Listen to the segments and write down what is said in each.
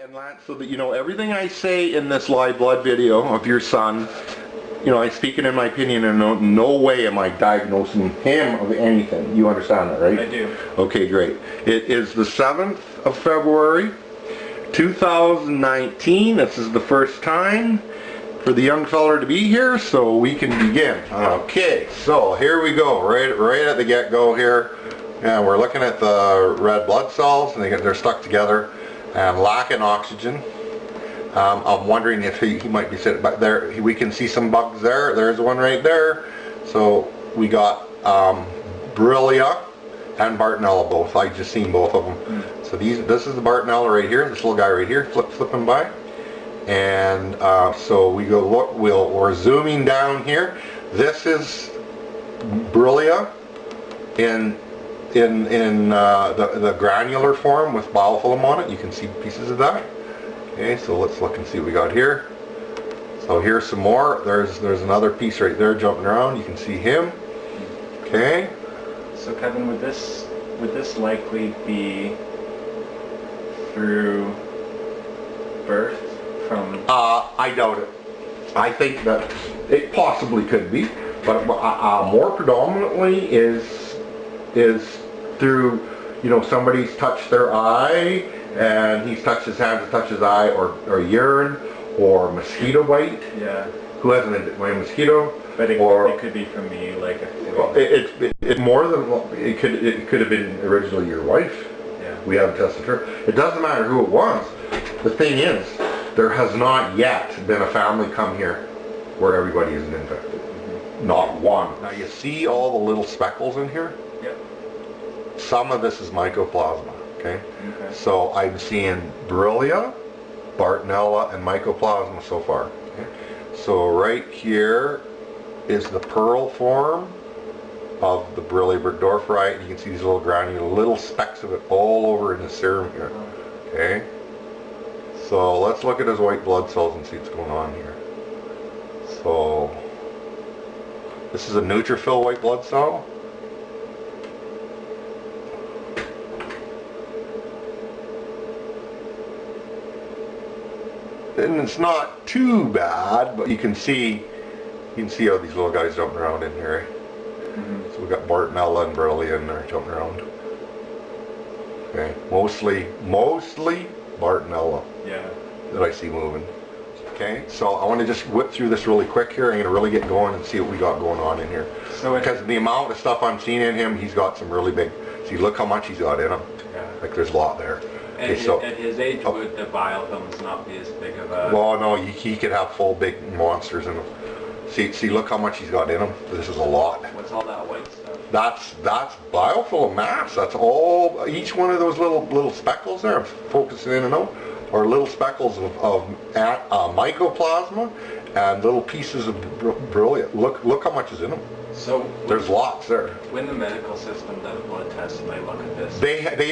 And Lance, so that you know, everything I say in this live blood video of your son, you know, I'm speaking in my opinion, and no way am I diagnosing him of anything. You understand that, right? I do. Okay, great. It is the 7th of February, 2019. This is the first time for the young feller to be here, so we can begin. Okay, so here we go, right at the get-go here. And we're looking at the red blood cells, and they're stuck together and lacking oxygen. I'm wondering if he might be sitting back there. We can see some bugs there. There's one right there. So we got Borellia and Bartonella both. I just seen both of them. So this is the Bartonella right here. This little guy right here, flipping by. And so we go look. We're zooming down here. This is Borellia in the granular form with biofilm on it. You can see pieces of that. Okay, so let's look and see what we got here. So here's some more. There's another piece right there jumping around. You can see him. Okay. So Kevin, would this likely be through birth from? I doubt it. I think that it possibly could be, but more predominantly is through, you know, somebody's touched their eye and he's touched his hand to touch his eye, or urine, or mosquito bite. Yeah. Who hasn't been bitten by a mosquito? But it could be from me, like. It more than it could have been originally your wife. Yeah. We haven't tested her. It doesn't matter who it was. The thing is, there has not yet been a family come here where everybody isn't infected. Mm-hmm. Not one. Now you see all the little speckles in here? Yep. Some of this is mycoplasma. Okay. So I'm seeing Borrelia, Bartonella, and mycoplasma so far. Okay. So right here is the pearl form of the Borrelia burgdorferi, and you can see these little granular little specks of it all over in the serum here. Okay. So let's look at his white blood cells and see what's going on here. So this is a neutrophil white blood cell. And it's not too bad, but you can see how these little guys jumping around in here. Mm-hmm. So we got Bartonella and Borrelia in there jumping around. Okay, mostly Bartonella. Yeah. That I see moving. Okay, so I want to just whip through this really quick here. I'm going to really get going and see what we got going on in here. So because the amount of stuff I'm seeing in him, he's got some really big. See, look how much he's got in him. Yeah. Like there's a lot there. Okay, so at his age, would the biofilms not be as big of a... Well, no, he could have full big monsters in him. See, look how much he's got in him. This is a lot. What's all that white stuff? That's biofilm mass. That's all. Each one of those little speckles there, I'm focusing in and out, are little speckles of mycoplasma and little pieces of Borrelia. Look how much is in them. So there's lots there. When the medical system does blood tests, they look at this.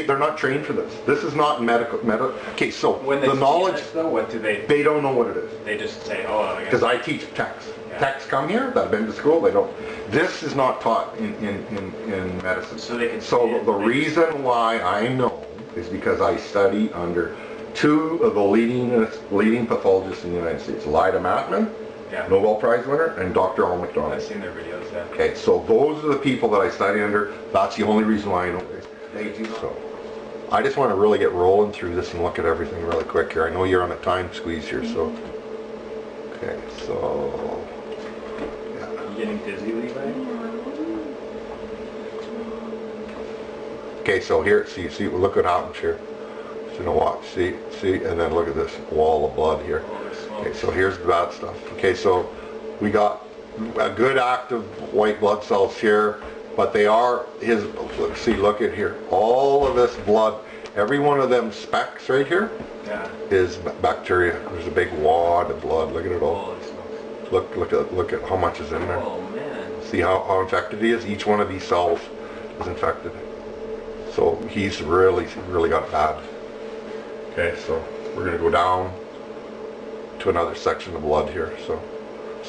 They're not trained for this. This is not medical. Okay, so when they the knowledge. This, though, what do they? They don't know what it is. They just say, oh, I guess. Because I teach techs. Yeah. Techs come here that have been to school. They don't. This is not taught in medicine. So they can. So the reason why I know is because I study under two of the leading pathologists in the United States, Lyme and yeah. Nobel Prize winner, and Dr.Allan Mcdonald. I've seen their videos, yeah. Okay, so those are the people that I study under. That's the only reason why I know this. So I just want to really get rolling through this and look at everything really quick here. I know you're on a time squeeze here, so. Okay, so. Yeah. You getting dizzy, Levi? Okay, so here, see, look what happens here. So, you know, watch, see, and then look at this wall of blood here. Okay, so here's the bad stuff. Okay, so we got a good active white blood cells here, but they are look at here. All of this blood, every one of them specks right here is bacteria. There's a big wad of blood. Look at it all. Look at how much is in there. Oh man. See how infected he is? Each one of these cells is infected. So he's really got it bad. Okay, so we're gonna go down to another section of blood here. So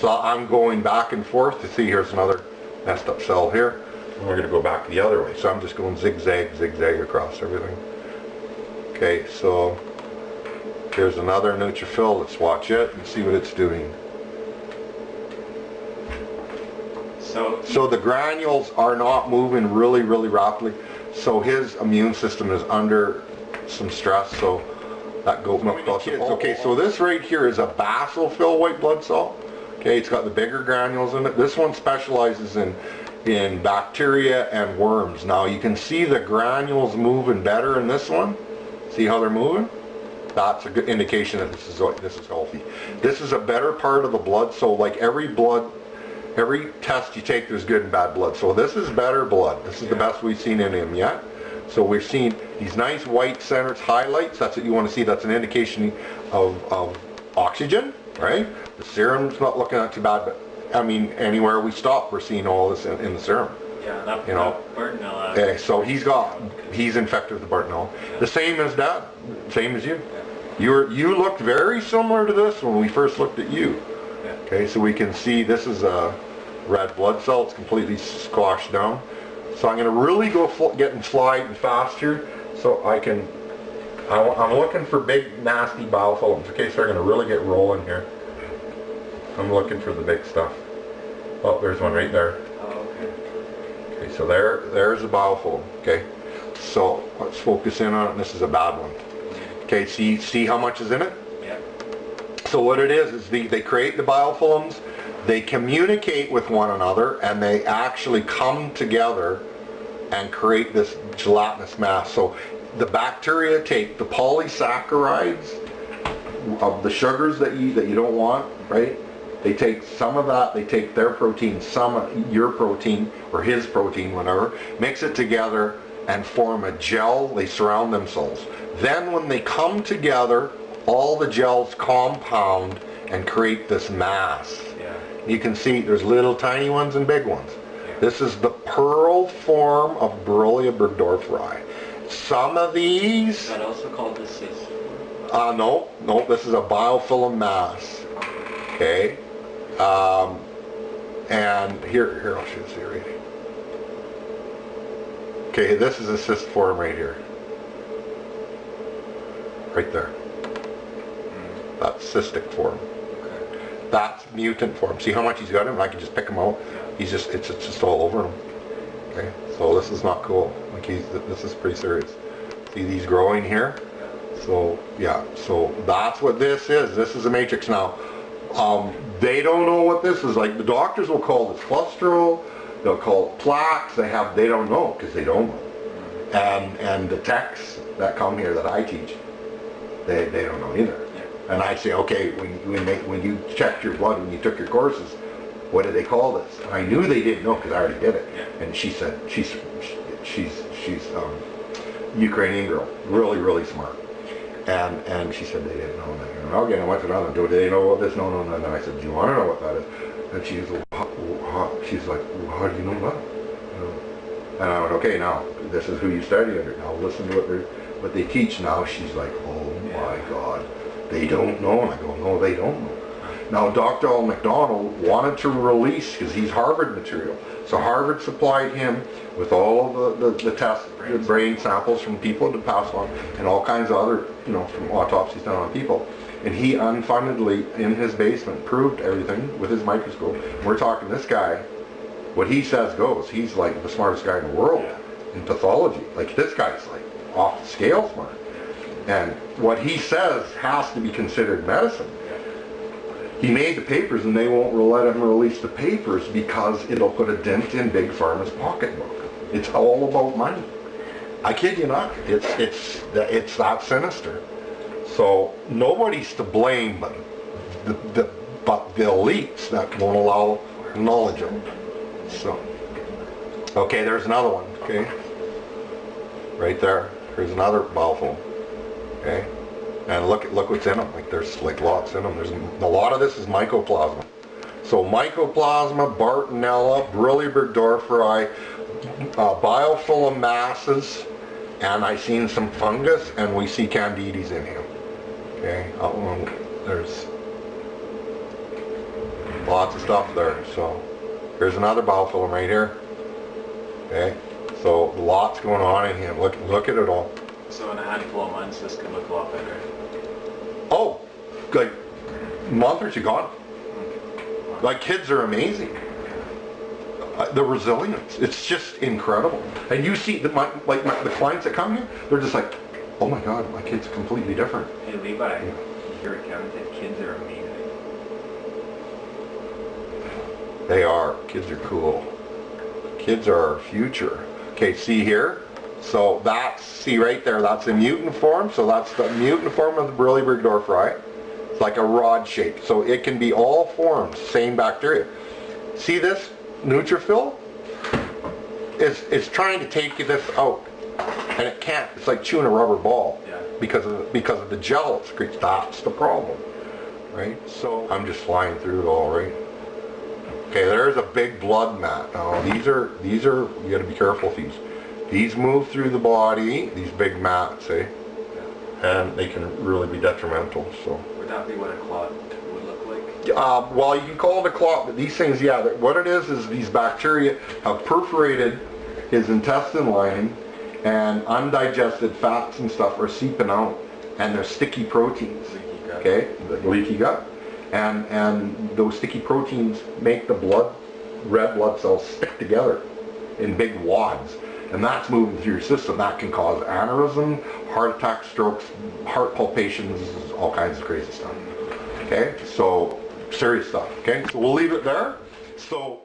I'm going back and forth to see. Here's another messed up cell here, and we're going to go back the other way. So I'm just going zigzag across everything. Okay, so Here's another neutrophil. Let's watch it and see what it's doing. So the granules are not moving really rapidly. So his immune system is under some stress. So that goat milk causes. Okay, so this right here is a basophil white blood cell. Okay, it's got the bigger granules in it. This one specializes in bacteria and worms. Now you can see the granules moving better in this one. See how they're moving? That's a good indication that this is healthy. This is a better part of the blood. So like every test you take, there's good and bad blood. So this is better blood. This is the best we've seen in him yet. So we've seen these nice white centers, highlights. That's what you want to see. That's an indication of oxygen, right? The serum's not looking at too bad, but I mean, anywhere we stop, we're seeing all this in the serum. Yeah, that, you know, Bartonella. Okay, so he's infected with the Bartonella. Yeah. The same as Dad, same as you. Yeah. You looked very similar to this when we first looked at you. Yeah. Okay, so we can see this is a red blood cell. It's completely squashed down. So I'm going to really go getting sliding fast here, so I'm looking for big nasty biofilms. Okay, so we're going to really get rolling here. I'm looking for the big stuff. Oh, there's one right there. Oh, okay. Okay, so there's a biofilm. Okay, so let's focus in on it. This is a bad one. Okay, see how much is in it? Yeah. So what it is they create the biofilms, they communicate with one another, and they actually come together and create this gelatinous mass. So the bacteria take the polysaccharides of the sugars that you don't want, right? They take some of that, they take their protein, some of your protein or his protein, whatever, mix it together and form a gel. They surround themselves. Then when they come together, all the gels compound and create this mass. Yeah. You can see there's little tiny ones and big ones. Yeah. This is the pearl form of Borrelia burgdorferi. Some of these... Is that also called the cyst? No, this is a biofilm mass. Okay. And here I'll show you right here. Okay, this is a cyst form right here. Right there. That's cystic form. Okay. That's mutant form. See how much he's got him? I can just pick him out. It's just all over him. Okay, so this is not cool. Like this is pretty serious. See these growing here? So yeah, so that's what this is. This is a matrix now. They don't know what this is. Like the doctors will call this cholesterol. They'll call it plaques. They don't know because they don't know. And the techs that come here that I teach, they don't know either. Yeah. And I say, okay, when you checked your blood, when you took your courses, what do they call this? And I knew they didn't know because I already did it. Yeah. And she said she's Ukrainian girl, really smart. And she said they didn't know that. And okay, I went to another. Do they know what this? No. And I said, do you want to know what that is? And she's like, well, how do you know that? And I went, okay, now this is who you study under. Now listen to what they teach. Now she's like, oh my God, they don't know. And I go, no, they don't know. Now Dr.Allan Mcdonald wanted to release, because he's Harvard material. So Harvard supplied him with all of the tests, the brain samples from people to pass on, and all kinds of other, from autopsies done on people. And he unfundedly, in his basement, proved everything with his microscope. We're talking this guy, what he says goes. He's like the smartest guy in the world in pathology. Like this guy's like off the scale smart. And what he says has to be considered medicine. He made the papers and they won't let him release the papers because it'll put a dent in Big Pharma's pocketbook. It's all about money. I kid you not. It's that sinister. So nobody's to blame but the elites that won't allow knowledge of it. So, okay, there's another one. Okay, right there. Here's another biofilm. Okay. And look what's in them. Like there's like lots in them. There's a lot of this is mycoplasma. So mycoplasma, Bartonella, Borrelia burgdorferi, biofilm masses, and I seen some fungus, and we see candides in him. Okay, there's lots of stuff there. So here's another biofilm right here. Okay, so lots going on in him. Look at it all. So in a handful of months, this could look a lot better. Oh, like a month or two gone. Like kids are amazing. The resilience, it's just incredible. And you see the clients that come here, they're just like, oh my God, my kid's completely different. Hey Levi, your accountant, kids are amazing. They are. Kids are cool. Kids are our future. Okay, see here? So that's, see right there, that's a mutant form. So that's the mutant form of the Borrelia burgdorferi. It's like a rod shape. So it can be all forms, same bacteria. See this neutrophil? It's trying to take this out. And it can't. It's like chewing a rubber ball. Yeah. Because of the gel it secretes. That's the problem. Right? So I'm just flying through it all, right? Okay, there's a big blood mat. Now these are you gotta be careful with these. These move through the body, these big mats, eh? And they can really be detrimental. So Would that be what a clot would look like? well, you can call it a clot, but these things, yeah, what it is these bacteria have perforated his intestine lining, and undigested fats and stuff are seeping out, and they're sticky proteins. Leaky gut. Okay, the leaky gut. And those sticky proteins make the red blood cells stick together in big wads. And that's moving through your system. That can cause aneurysm, heart attacks, strokes, heart palpitations, all kinds of crazy stuff. Okay, so serious stuff. Okay, so we'll leave it there. So